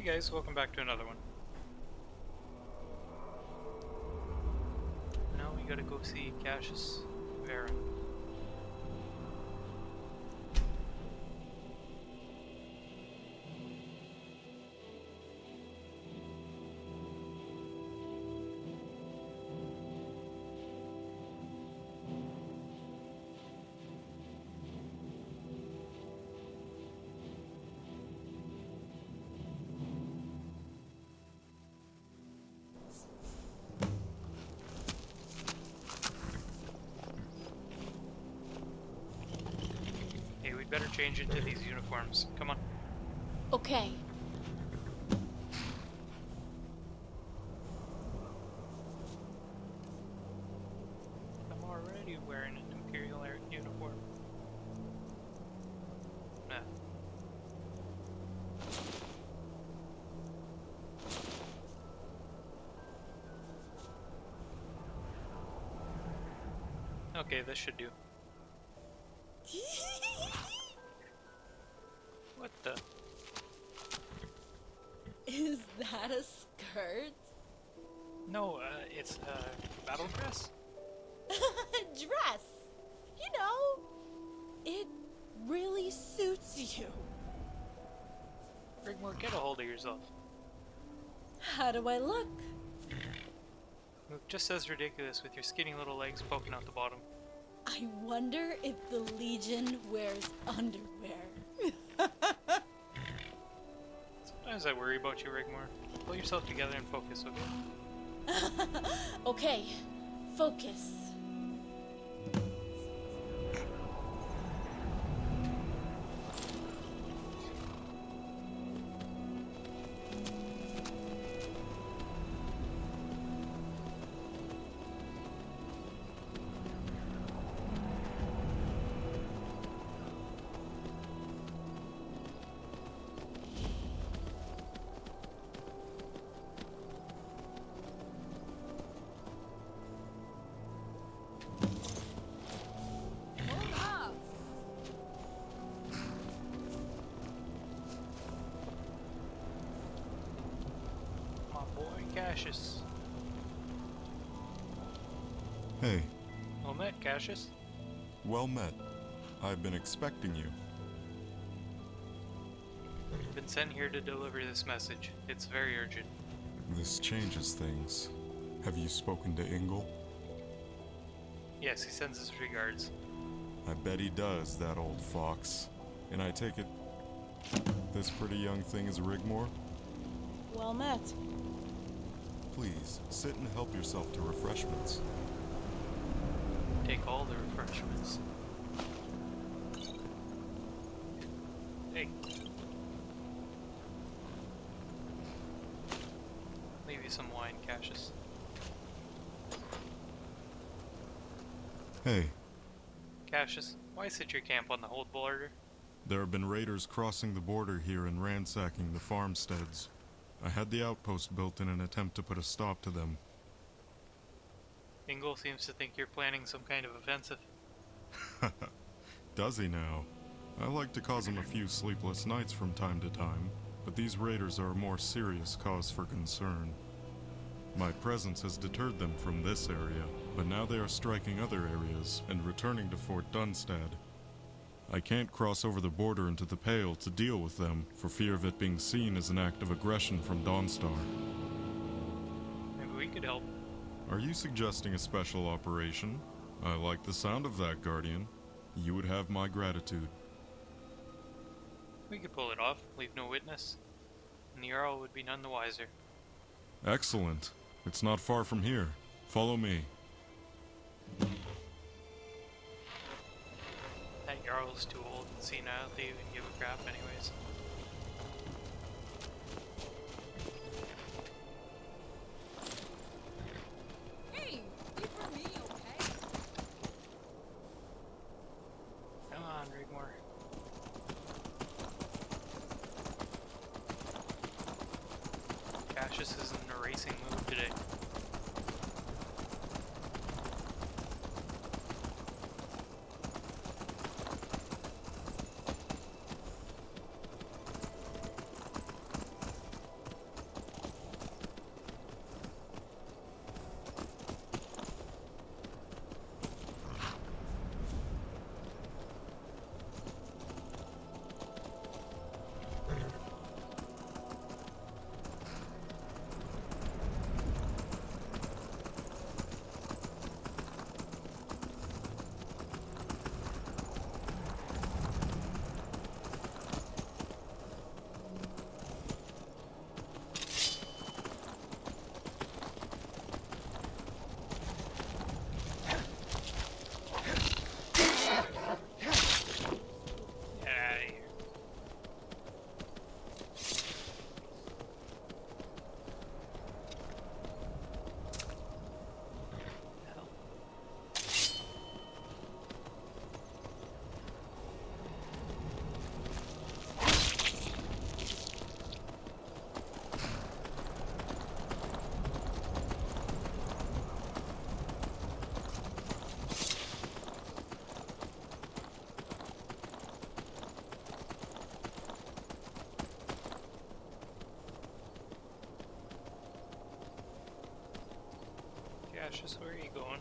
guys, welcome back to another one. Now we gotta go see Cassius Varen. Better change into these uniforms. Come on. Okay. I'm already wearing an Imperial Air uniform. Nah. Okay, this should do. What the? Is that a skirt? No, it's battle dress. Dress! You know, it really suits you. Rigmor, get a hold of yourself. How do I look? You look just as ridiculous with your skinny little legs poking out the bottom. I wonder if the Legion wears underwear. Sometimes I worry about you, Rigmor. Pull yourself together and focus, okay? Okay, focus. Cassius. Hey. Well met, Cassius. Well met. I've been expecting you. I've been sent here to deliver this message. It's very urgent. This changes things. Have you spoken to Ingle? Yes, he sends his regards. I bet he does, that old fox. And I take it this pretty young thing is Rigmor? Well met. Please, sit and help yourself to refreshments. Take all the refreshments. Hey. Leave you some wine, Cassius. Hey. Cassius, why sit your camp on the hold border? There have been raiders crossing the border here and ransacking the farmsteads. I had the outpost built in an attempt to put a stop to them. Ingle seems to think you're planning some kind of offensive. Does he now? I like to cause him a few sleepless nights from time to time, but these raiders are a more serious cause for concern. My presence has deterred them from this area, but now they are striking other areas and returning to Fort Dunstad. I can't cross over the border into the Pale to deal with them for fear of it being seen as an act of aggression from Dawnstar. Maybe we could help. Are you suggesting a special operation? I like the sound of that, Guardian. You would have my gratitude. We could pull it off, leave no witness, and the Jarl would be none the wiser. Excellent. It's not far from here. Follow me. That Jarl's too old and senile to even give a crap anyways. Hey, wait for me, okay? Come on, Rigmor. Cassius is in a racing mood today. Cautious, where are you going?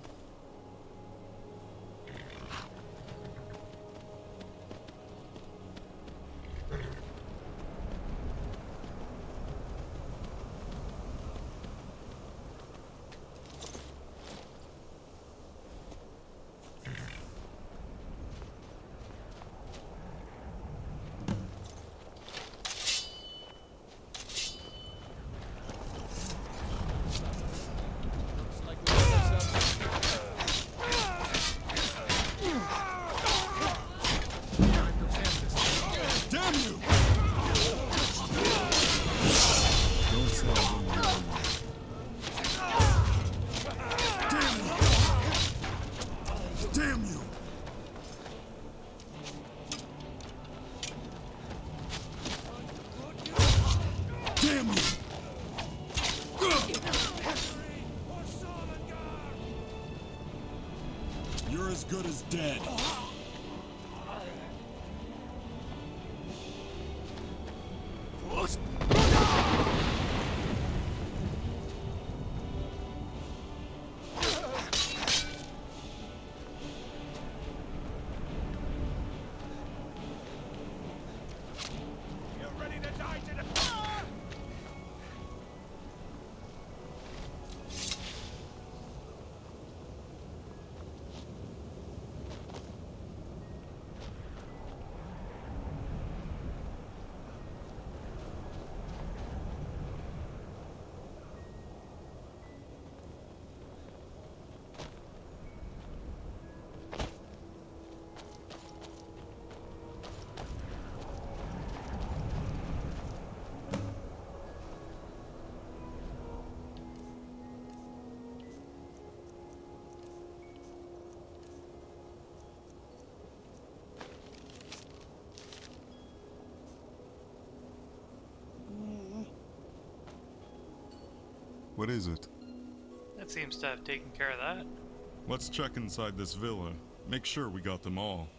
You're as good as dead. What is it? That seems to have taken care of that. Let's check inside this villa. Make sure we got them all.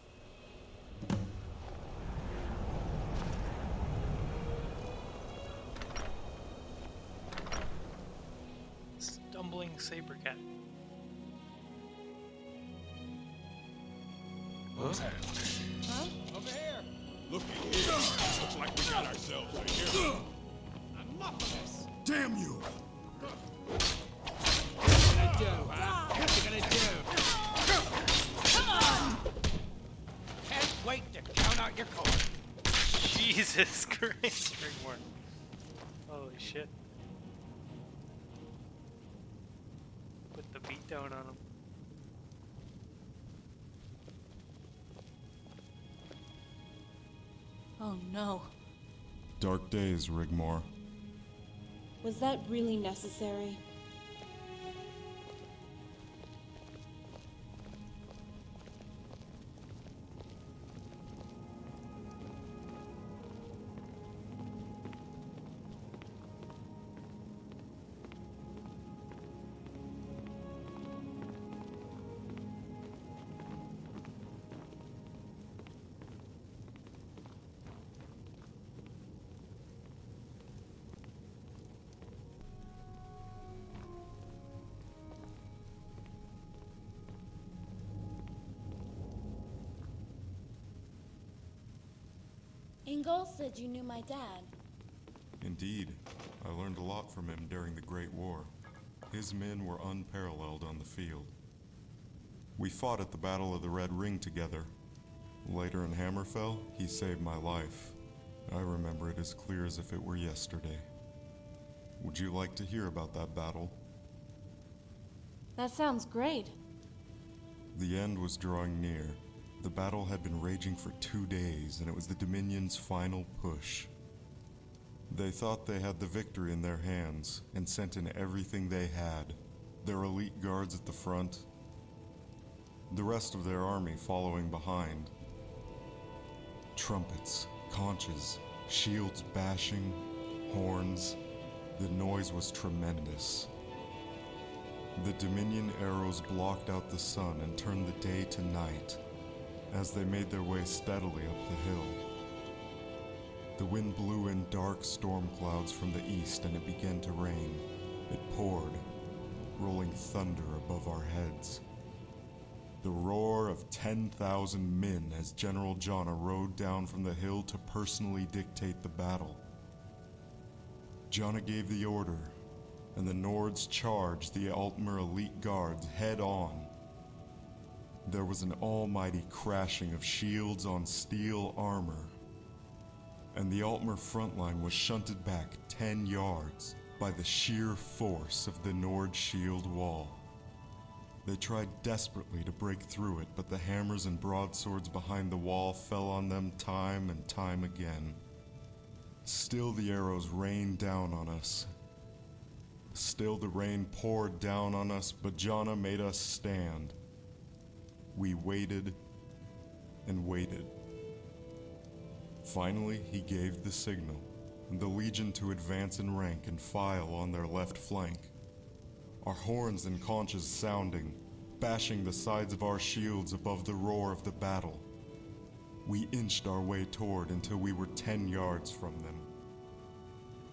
Stumbling saber cat. Huh? Over here. Looky here. Looks like we got ourselves a hero. Enough of this. Damn you! What you gonna do, huh? What you gonna do? Come on! Can't wait to count out your coin. Jesus Christ, Rigmor. Holy shit. Put the beat down on him. Oh no. Dark days, Rigmor. Was that really necessary? Ingol said you knew my dad. Indeed. I learned a lot from him during the Great War. His men were unparalleled on the field. We fought at the Battle of the Red Ring together. Later in Hammerfell, he saved my life. I remember it as clear as if it were yesterday. Would you like to hear about that battle? That sounds great. The end was drawing near. The battle had been raging for 2 days, and it was the Dominion's final push. They thought they had the victory in their hands, and sent in everything they had. Their elite guards at the front, the rest of their army following behind. Trumpets, conches, shields bashing, horns. The noise was tremendous. The Dominion arrows blocked out the sun and turned the day to night as they made their way steadily up the hill. The wind blew in dark storm clouds from the east and it began to rain. It poured. rolling thunder above our heads. The roar of 10,000 men as General Jonna rode down from the hill to personally dictate the battle. Jonna gave the order, and the Nords charged the Altmer elite guards head on. There was an almighty crashing of shields on steel armor, and the Altmer front line was shunted back 10 yards by the sheer force of the Nord shield wall. They tried desperately to break through it, but the hammers and broadswords behind the wall fell on them time and time again. Still the arrows rained down on us. Still the rain poured down on us, but Jonna made us stand. We waited and waited. Finally, he gave the signal, and the Legion to advance in rank and file on their left flank. Our horns and conches sounding, bashing the sides of our shields above the roar of the battle. We inched our way toward until we were 10 yards from them.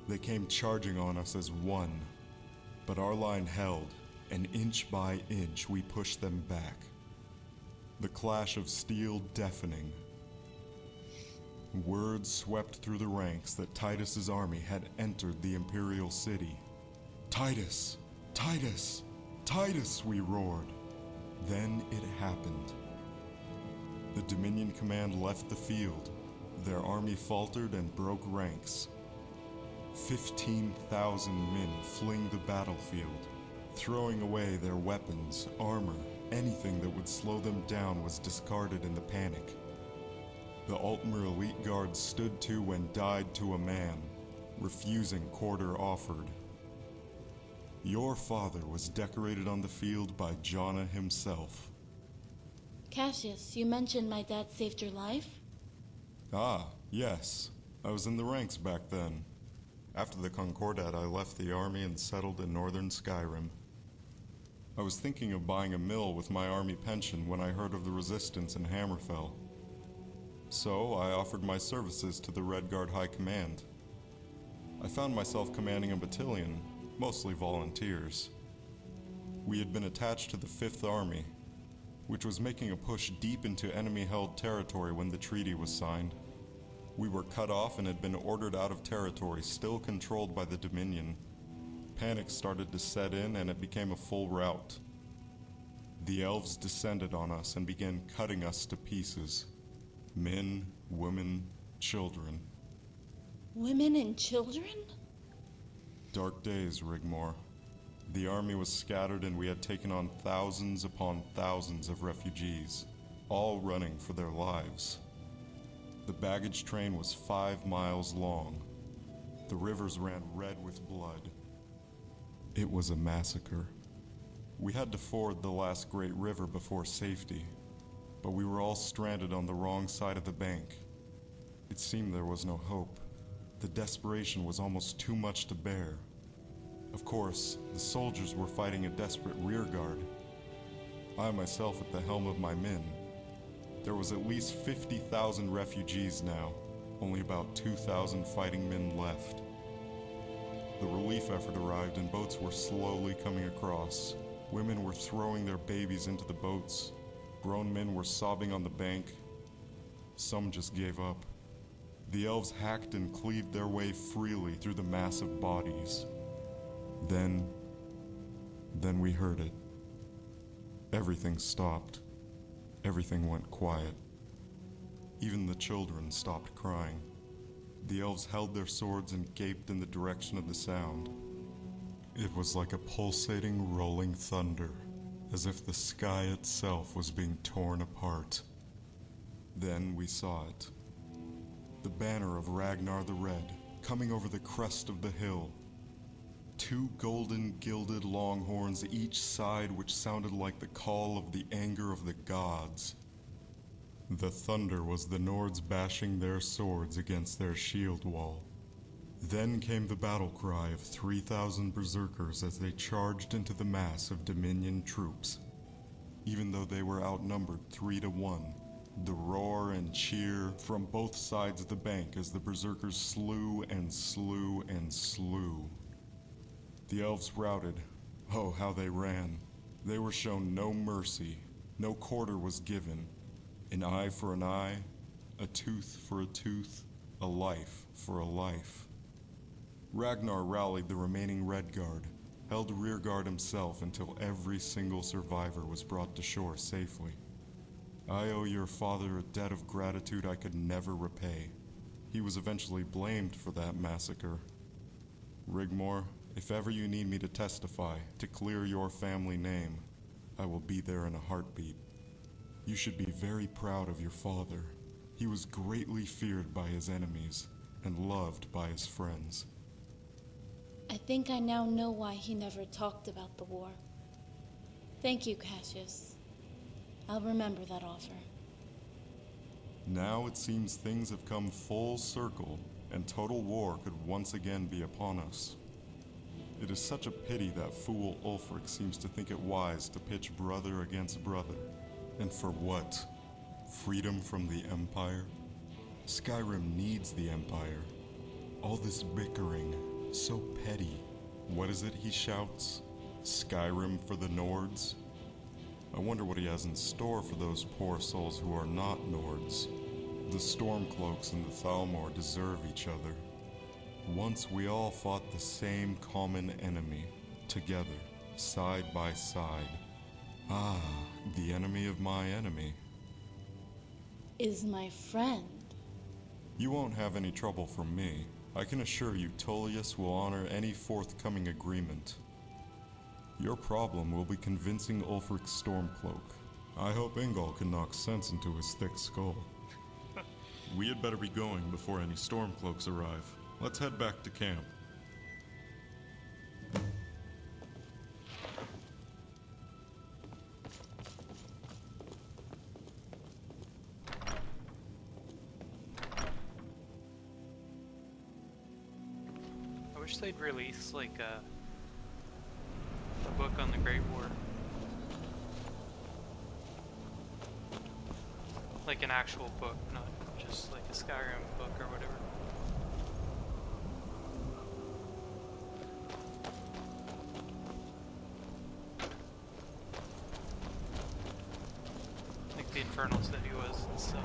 They came charging on us as one, but our line held, and inch by inch we pushed them back. The clash of steel deafening. Word swept through the ranks that Titus's army had entered the Imperial city. Titus! Titus! Titus! We roared. Then it happened. The Dominion command left the field. Their army faltered and broke ranks. 15,000 men fling the battlefield, throwing away their weapons, armor, anything that would slow them down was discarded in the panic. The Altmer elite guards stood to and died to a man, refusing quarter offered. Your father was decorated on the field by Jonna himself. Cassius, you mentioned my dad saved your life? Ah, yes. I was in the ranks back then. After the Concordat, I left the army and settled in northern Skyrim. I was thinking of buying a mill with my army pension when I heard of the resistance in Hammerfell. So I offered my services to the Redguard High Command. I found myself commanding a battalion, mostly volunteers. We had been attached to the 5th Army, which was making a push deep into enemy-held territory when the treaty was signed. We were cut off and had been ordered out of territory still controlled by the Dominion. Panic started to set in and it became a full rout. The elves descended on us and began cutting us to pieces. Men, women, children. Women and children? Dark days, Rigmor. The army was scattered and we had taken on thousands upon thousands of refugees, all running for their lives. The baggage train was 5 miles long. The rivers ran red with blood. It was a massacre. We had to ford the last great river before safety, but we were all stranded on the wrong side of the bank. It seemed there was no hope. The desperation was almost too much to bear. Of course, the soldiers were fighting a desperate rearguard. I myself at the helm of my men. There was at least 50,000 refugees now, only about 2,000 fighting men left. The relief effort arrived and boats were slowly coming across. Women were throwing their babies into the boats. Grown men were sobbing on the bank. Some just gave up. The elves hacked and cleaved their way freely through the mass of bodies. Then we heard it. Everything stopped. Everything went quiet. Even the children stopped crying. The elves held their swords and gaped in the direction of the sound. It was like a pulsating, rolling thunder, as if the sky itself was being torn apart. Then we saw it. The banner of Ragnar the Red, coming over the crest of the hill. 2 golden gilded longhorns each side which sounded like the call of the anger of the gods. The thunder was the Nords bashing their swords against their shield wall. Then came the battle cry of 3,000 berserkers as they charged into the mass of Dominion troops. Even though they were outnumbered 3 to 1, the roar and cheer from both sides of the bank as the berserkers slew and slew and slew. The elves routed, Oh, how they ran. They were shown no mercy. No quarter was given. An eye for an eye, a tooth for a tooth, a life for a life. Ragnar rallied the remaining Red Guard, held rear guard himself until every single survivor was brought to shore safely. I owe your father a debt of gratitude I could never repay. He was eventually blamed for that massacre. Rigmor, if ever you need me to testify, to clear your family name, I will be there in a heartbeat. You should be very proud of your father. He was greatly feared by his enemies and loved by his friends. I think I now know why he never talked about the war. Thank you, Cassius. I'll remember that offer. Now it seems things have come full circle, and total war could once again be upon us. It is such a pity that fool Ulfric seems to think it wise to pitch brother against brother. And for what? Freedom from the Empire? Skyrim needs the Empire. All this bickering, so petty. What is it he shouts? Skyrim for the Nords? I wonder what he has in store for those poor souls who are not Nords. The Stormcloaks and the Thalmor deserve each other. Once we all fought the same common enemy, together, side by side. Ah, the enemy of my enemy. Is my friend. You won't have any trouble from me. I can assure you Tullius will honor any forthcoming agreement. Your problem will be convincing Ulfric's Stormcloak. I hope Ingol can knock sense into his thick skull. We had better be going before any Stormcloaks arrive. Let's head back to camp. I wish they'd release like a book on the Great War. Like an actual book, not just like a Skyrim book or whatever. Like the Infernals that he was and stuff.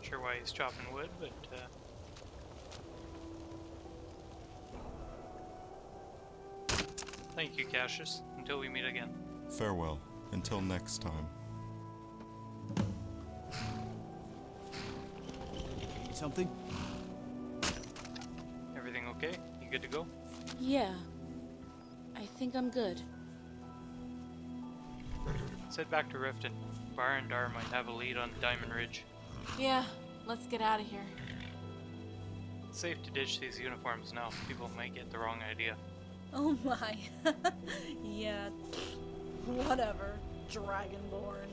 sure why he's chopping wood, but thank you, Cassius. Until we meet again. Farewell. Until next time. Need something? Everything okay? You good to go? Yeah. I think I'm good. Let's head back to Riften. Bar and Dar might have a lead on Diamond Ridge. Yeah, let's get out of here. It's safe to ditch these uniforms now. People might get the wrong idea. Oh my. Yeah. Whatever. Dragonborn.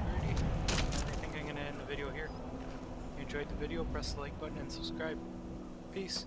Alrighty. I think I'm gonna end the video here. If you enjoyed the video, press the like button and subscribe. Peace.